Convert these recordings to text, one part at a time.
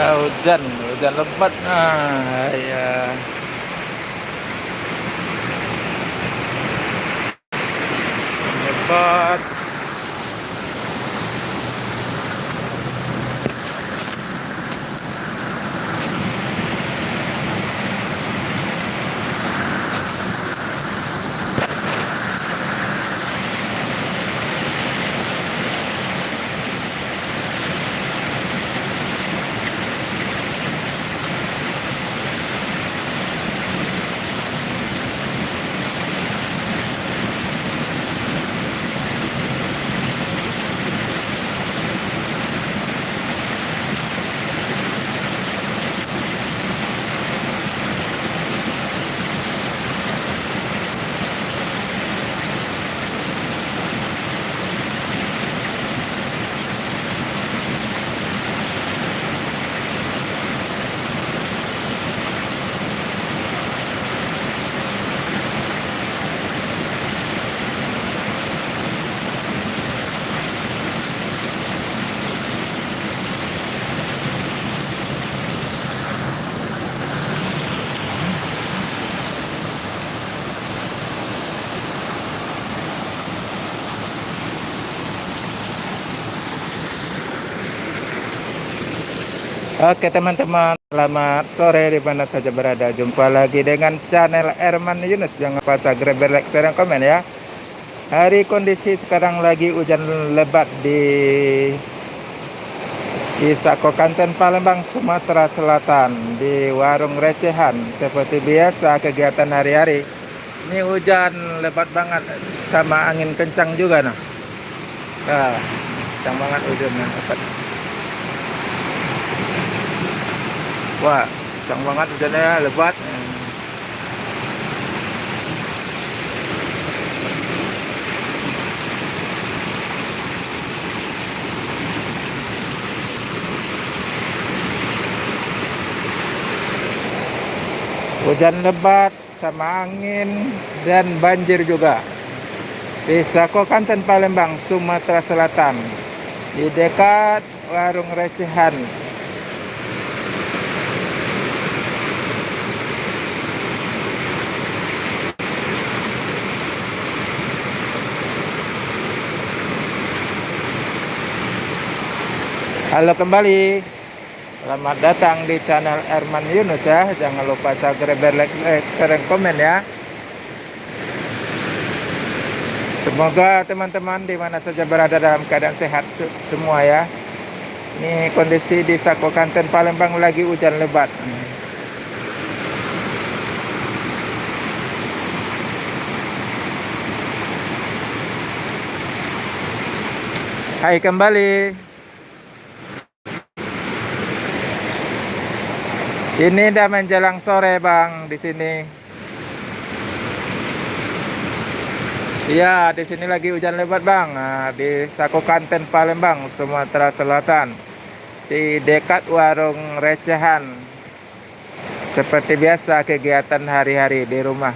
Hujan lebat. Nah, ya. Lebat. Oke teman-teman, selamat sore di mana saja berada. Jumpa lagi dengan channel Erman Yunus. Jangan lupa subscribe, like, share, dan komen ya. Hari kondisi sekarang lagi hujan lebat di Sako Kanten, Palembang, Sumatera Selatan. Di warung recehan. Seperti biasa kegiatan hari-hari. Ini hujan lebat banget sama angin kencang juga nah. Nah, kencang banget hujannya. Wah, kencang banget hujannya, lebat. Hujan lebat sama angin dan banjir juga di Sako Kanten, Palembang, Sumatera Selatan, di dekat warung recehan. Halo kembali, selamat datang di channel Erman Yunus ya. Jangan lupa subscribe, like, share, dan komen ya. Semoga teman-teman di mana saja berada dalam keadaan sehat semua ya. Ini kondisi di Sako Kanten, Palembang lagi hujan lebat. Hai kembali. Ini udah menjelang sore bang di sini. Iya, di sini lagi hujan lebat bang. Nah, di Sako Kanten, Palembang, Sumatera Selatan, di dekat warung recehan. Seperti biasa kegiatan hari-hari di rumah.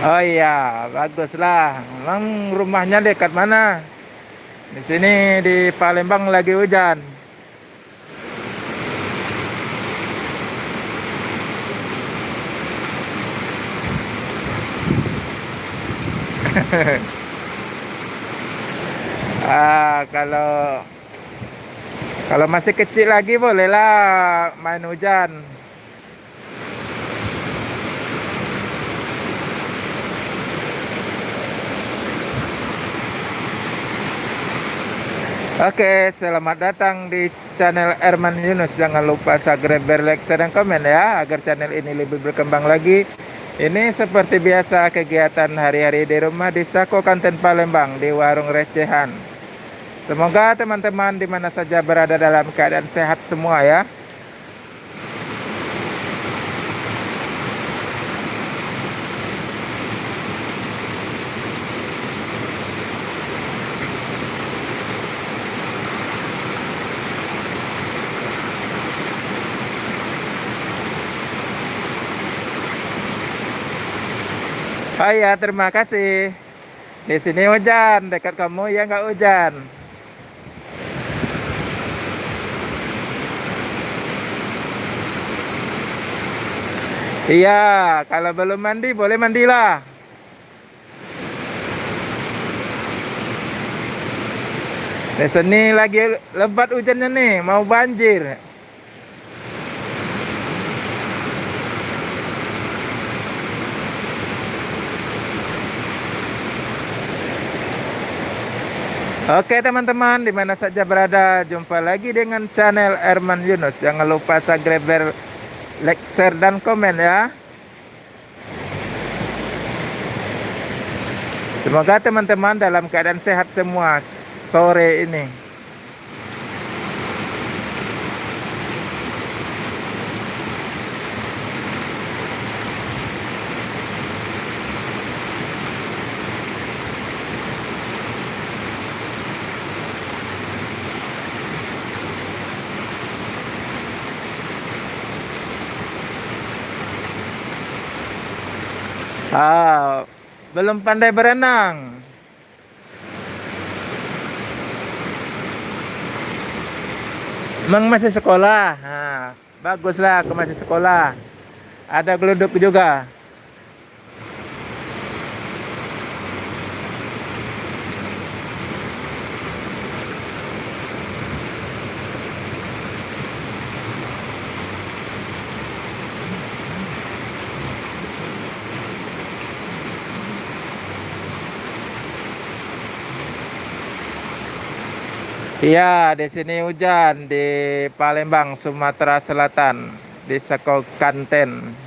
Oh iya, baguslah. Emang rumahnya dekat mana? Di sini di Palembang lagi hujan. Kalau masih kecil lagi bolehlah main hujan. Oke, selamat datang di channel Erman Yunus. Jangan lupa subscribe, like, share, dan komen ya, agar channel ini lebih berkembang lagi. Ini seperti biasa kegiatan hari-hari di rumah di Sako Kanten, Palembang, di warung recehan. Semoga teman-teman di mana saja berada dalam keadaan sehat semua ya. Oh iya, terima kasih. Di sini hujan, dekat kamu ya nggak hujan. Iya, kalau belum mandi boleh mandilah. Di sini lagi lebat hujannya nih, mau banjir. Oke teman-teman, di mana saja berada, jumpa lagi dengan channel Erman Yunus. Jangan lupa subscribe, like, share, dan komen ya. Semoga teman-teman dalam keadaan sehat semua sore ini. Belum pandai berenang. Emang masih sekolah? Baguslah aku masih sekolah. Ada geluduk juga. Iya, di sini hujan di Palembang, Sumatera Selatan, di Sekokanten.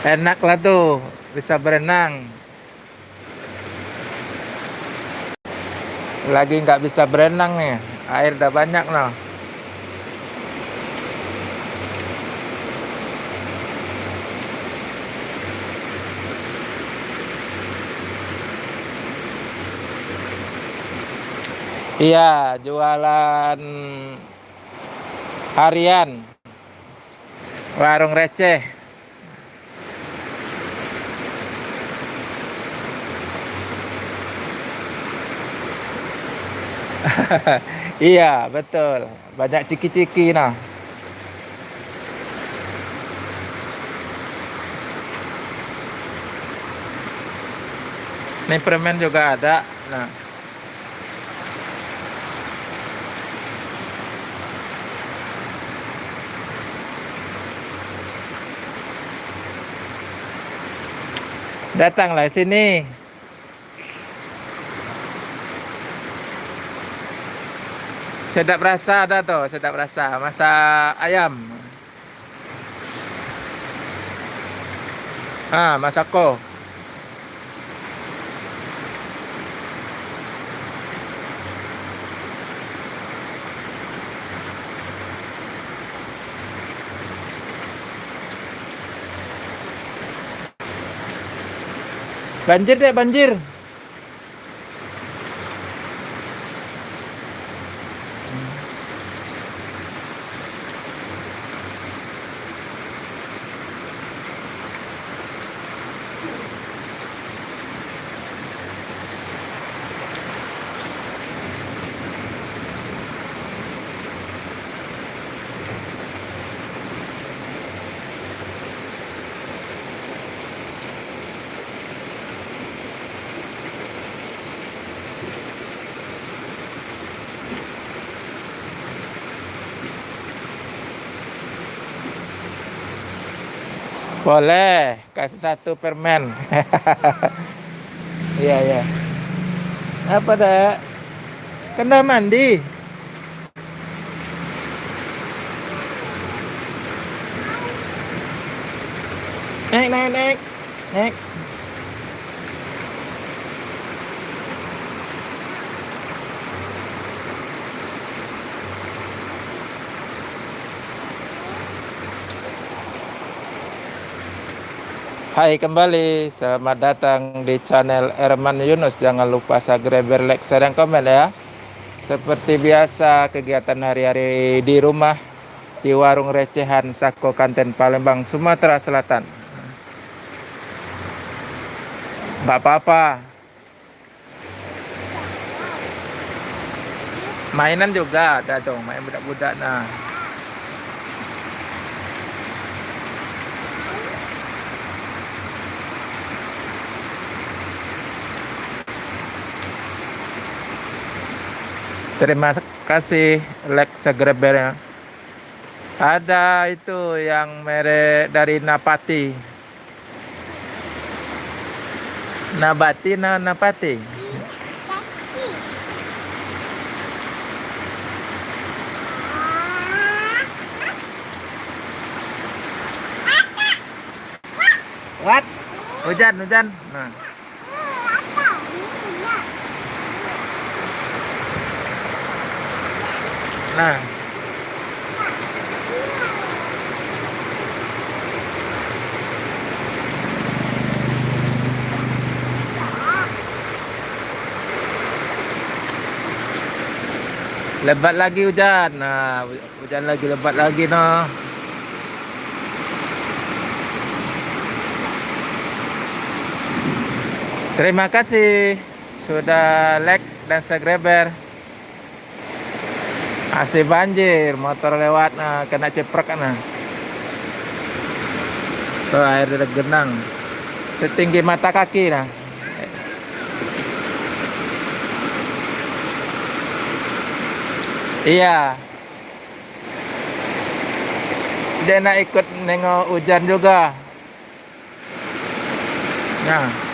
Enak lah tuh, bisa berenang. Lagi nggak bisa berenang nih, air udah banyak loh. Iya, jualan harian, warung receh. Iya, betul. Banyak ciki-ciki nah. Nih permen juga ada. Nah, datanglah sini. Sedap rasa ada tuh, sedap rasa. Masak ayam. Masako. Banjir deh, banjir. Boleh, kasih satu permen. Iya, iya. Apa dah? Kena mandi. Naik, naik, naik. Naik. Hai kembali, selamat datang di channel Erman Yunus. Jangan lupa subscribe, like, share, dan komen ya. Seperti biasa, kegiatan hari-hari di rumah, di warung recehan Sako Kanten Palembang, Sumatera Selatan. Nggak apa-apa. Mainan juga ada dong, main budak-budak nah. Terima kasih like subscribe ya. Ada itu yang merek dari Napati. Napati. What? Hujan. Nah. Nah. Lebat lagi hujan. Nah, hujan lagi, lebat lagi noh. Terima kasih sudah like dan subscriber. Asih banjir, motor lewat nah kena ceprek nah. Tuh air udah genang. Setinggi mata kaki nah. Iya. Dia nak ikut nengok hujan juga. Nah.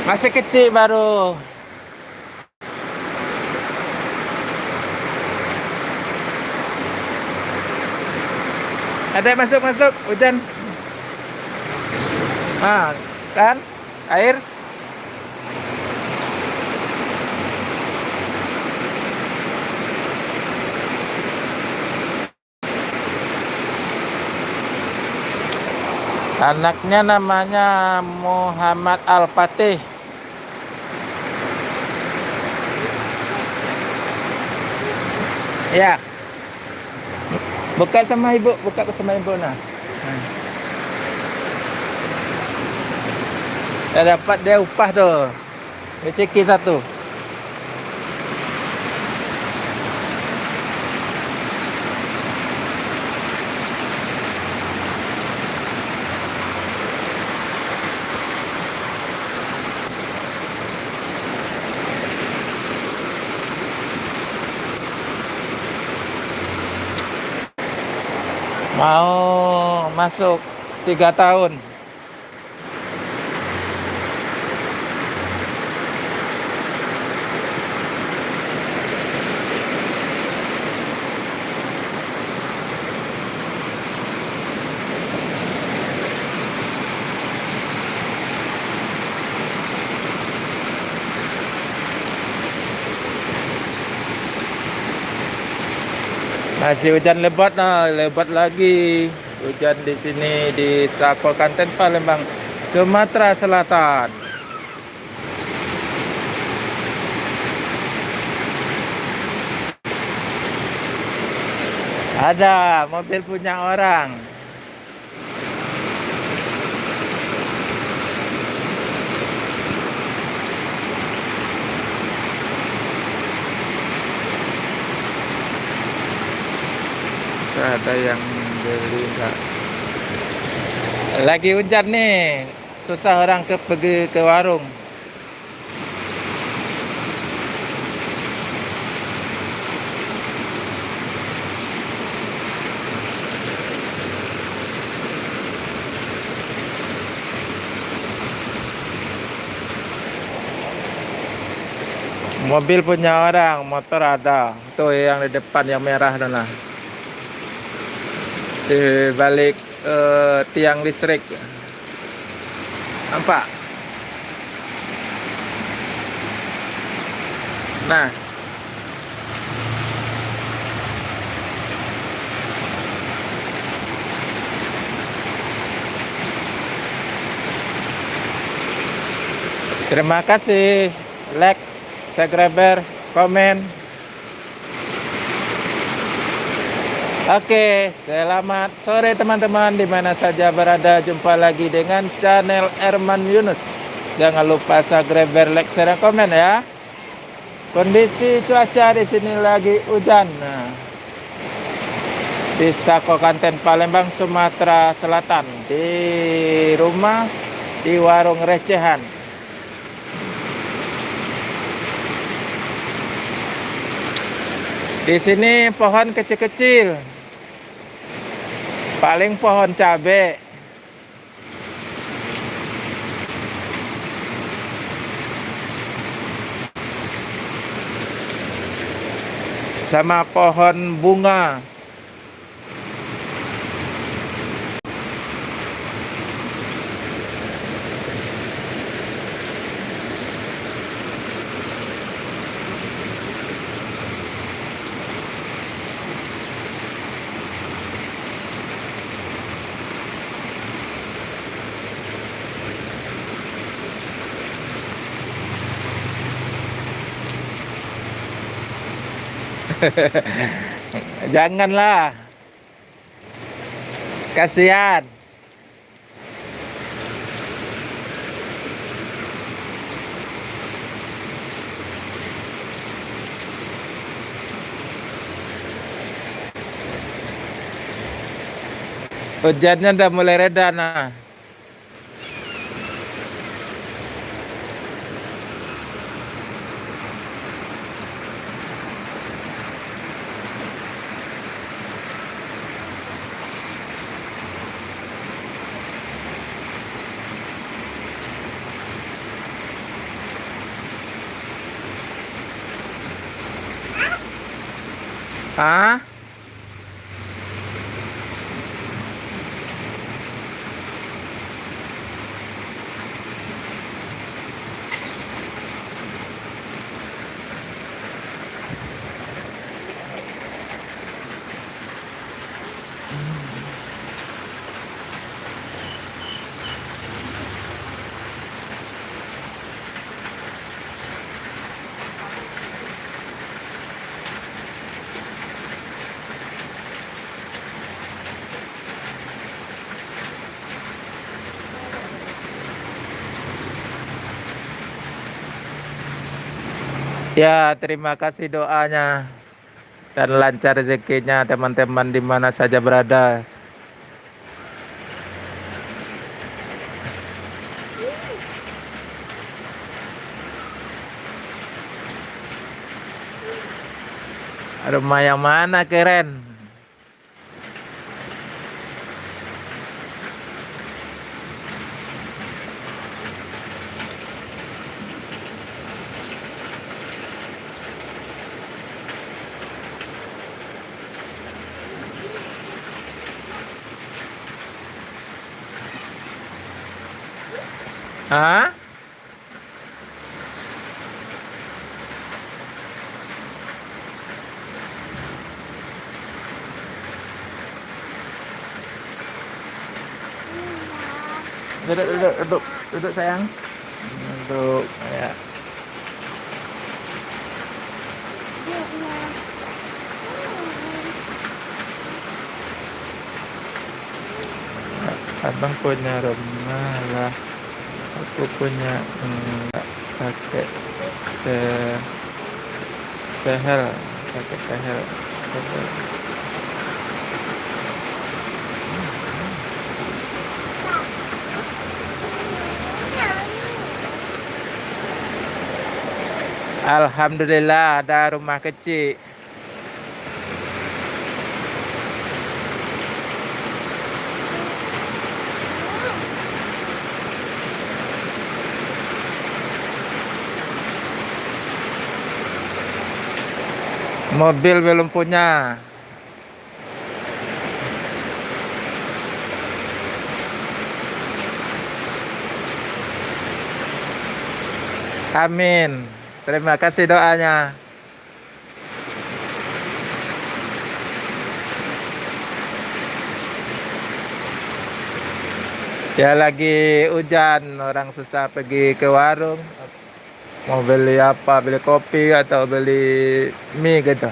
Masih kecil baru. Ada masuk hujan. Ah, kan air. Anaknya namanya Muhammad Al-Fatih. Ya. Buka sama ibu nah. Dah dapat dia upah tuh. Dia ceki satu. Mau masuk 3 tahun. Masih hujan lebat nah, lebat lagi. Hujan di sini di Sako Kanten Palembang, Sumatera Selatan. Ada mobil punya orang. Ada yang beli enggak? Lagi hujan nih, susah orang pergi ke warung. Mobil punya orang, motor ada. Tuh yang di depan yang merah sana. Di balik tiang listrik. Nampak? Nah, terima kasih. Like, subscriber, komen. Oke, selamat sore teman-teman di mana saja berada. Jumpa lagi dengan channel Erman Yunus. Jangan lupa subscribe, like, share, dan komen ya. Kondisi cuaca di sini lagi hujan. Nah, di Sako Kanten Palembang, Sumatera Selatan. Di rumah, di warung recehan. Di sini pohon kecil-kecil. Paling pohon cabe. Sama pohon bunga. Janganlah. Kasihan. Hujannya udah mulai reda nah. Hah? Ya, terima kasih doanya dan lancar rezekinya teman-teman di mana saja berada. Rumah yang mana keren? Hah? Duduk, duduk, duduk, duduk sayang. Duduk, ya. Abang punya rumah lah. Aku punya enggak pakai te- tehel, pakai tehel. Alhamdulillah ada rumah kecil. Mobil belum punya. Amin. Terima kasih doanya. Ya lagi hujan, orang susah pergi ke warung. Mau beli apa? Beli kopi atau beli mie gitu.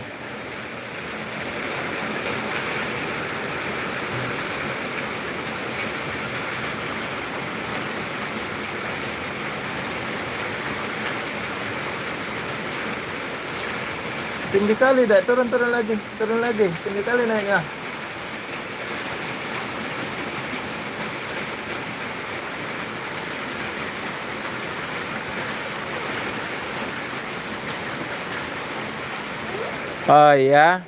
Tinggi kali dah, turun lagi, tinggi kali naiknya. Oh iya,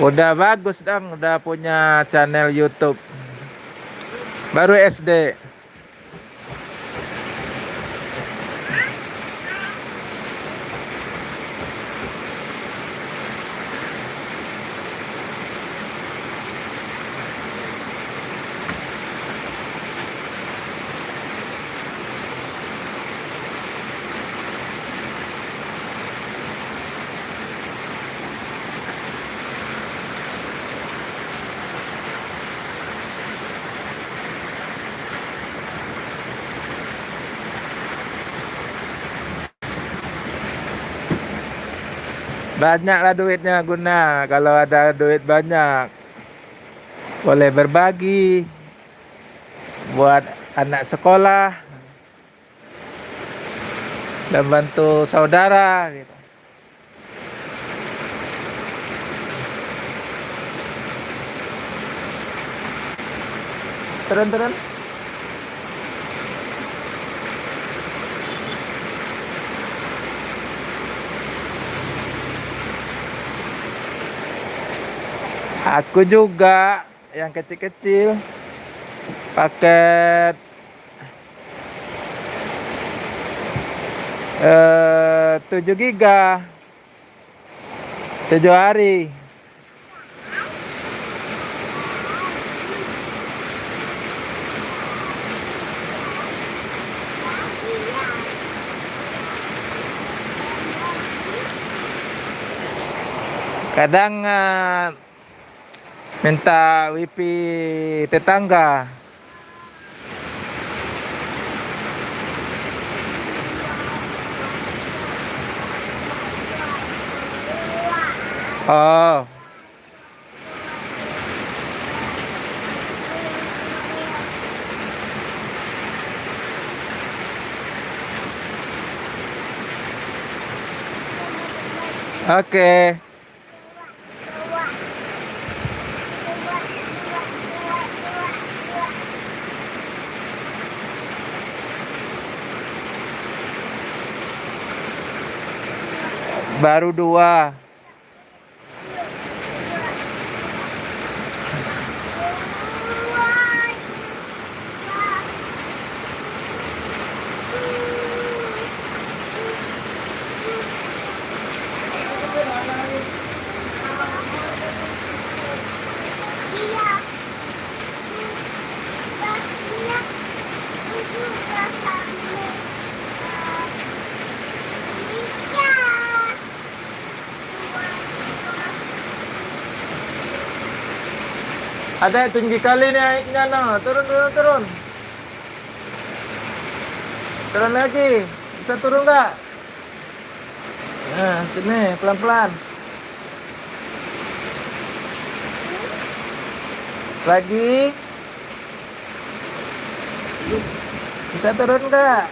udah bagus dong, udah punya channel YouTube. Baru SD. Banyaklah duitnya guna. Kalau ada duit banyak, boleh berbagi buat anak sekolah dan bantu saudara gitu. Turun. Aku juga yang kecil-kecil paket 7 giga 7 hari. Kadang minta wifi tetangga. Oh, oke. Baru 2. Ada tinggi kali naiknya no. Turun. Turun lagi. Bisa turun nggak? Nah, sini pelan-pelan. Lagi. Bisa turun nggak?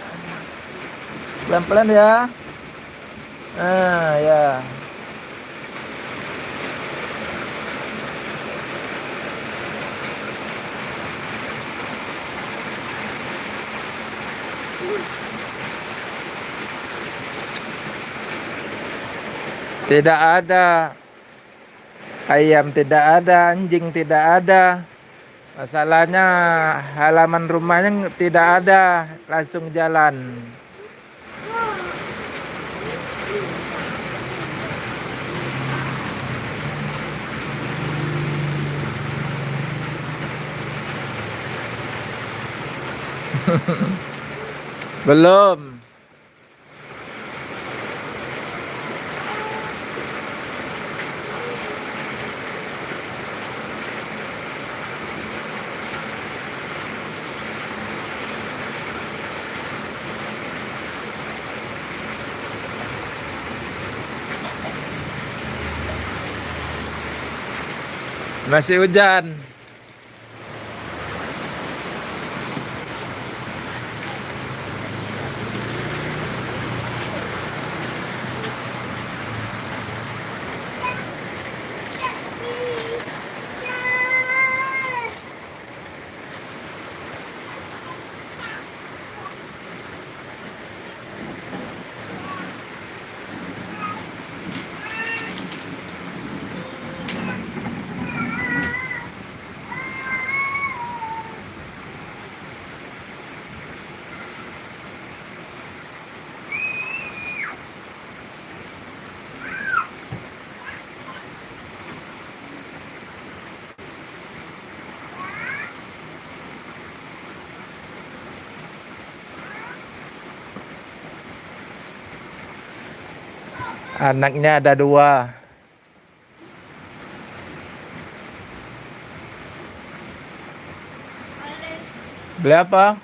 Pelan-pelan ya. Nah, ya. Tidak ada. Ayam tidak ada, anjing tidak ada. Masalahnya halaman rumahnya tidak ada, langsung jalan. Belum. Masih hujan. Anaknya ada 2. Beli apa?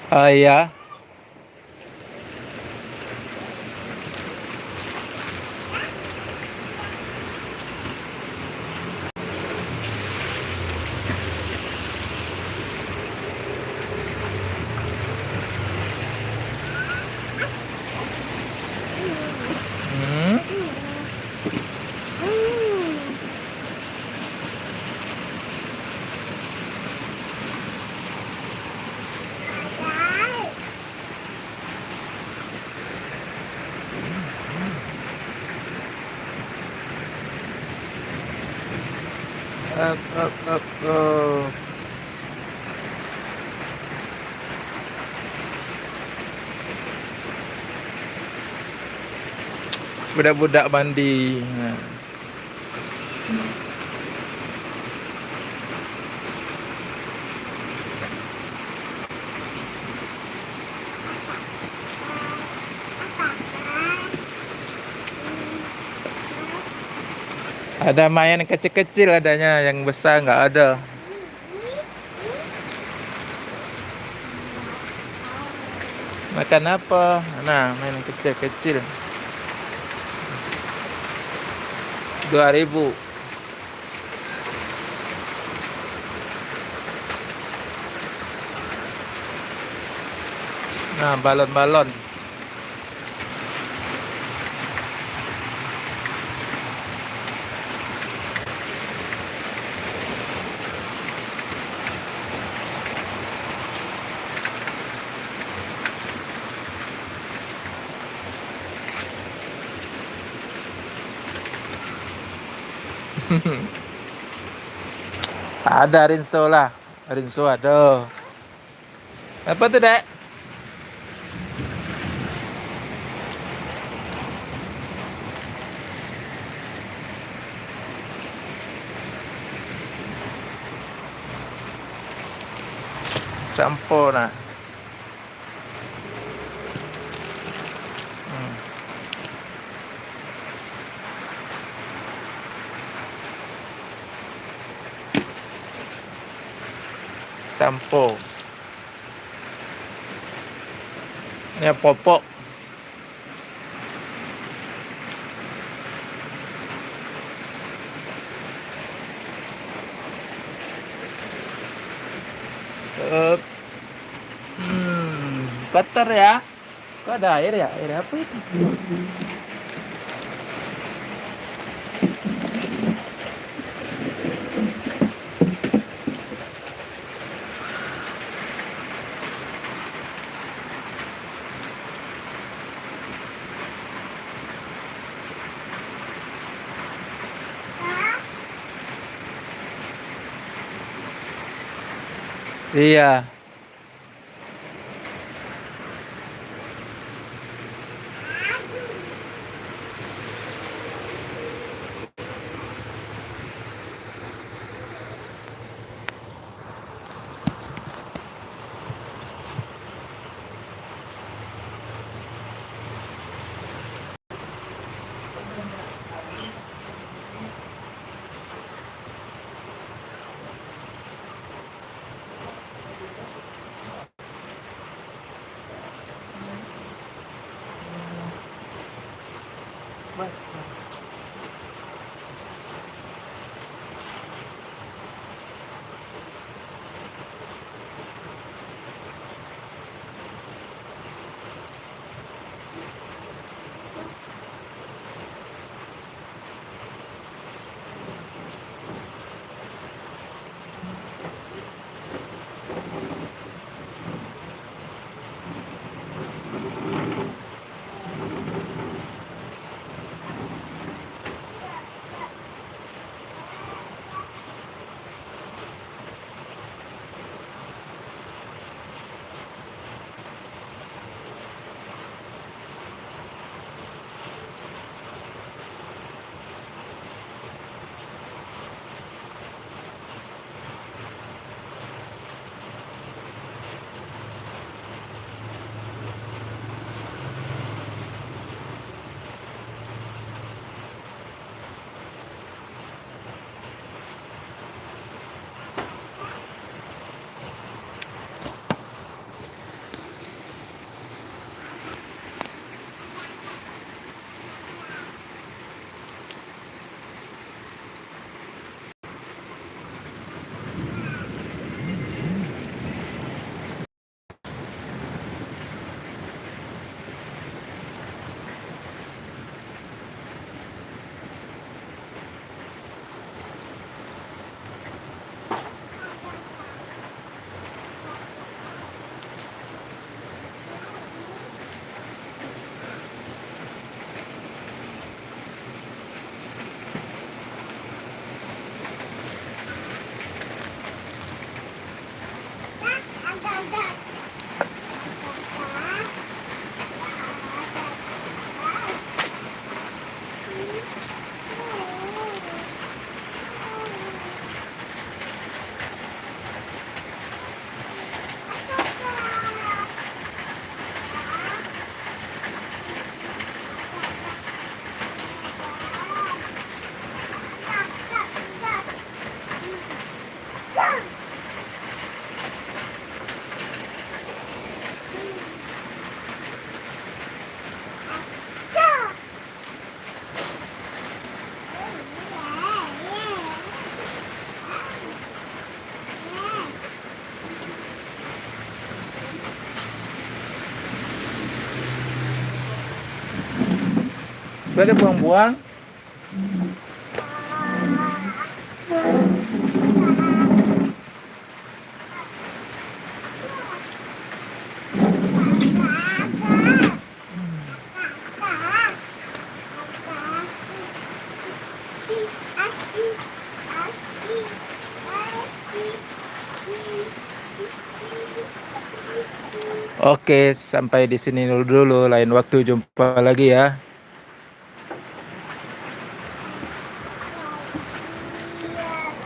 Oh iya. Hmm. Up, up, up, up. Budak-budak mandi. Nah. Ada mainan kecil-kecil adanya, yang besar nggak ada. Makan apa? Nah, mainan kecil-kecil. 2.000. Nah, balon-balon. Ada rinso lah. Rinso ada. Apa tuh, Dek? Sampo nah. Sampo. Ini popok. Kotor ya. Kok ada air ya? Air apa itu? Iya. Boleh buang-buang. Oke, sampai di sini dulu. Lain waktu jumpa lagi ya.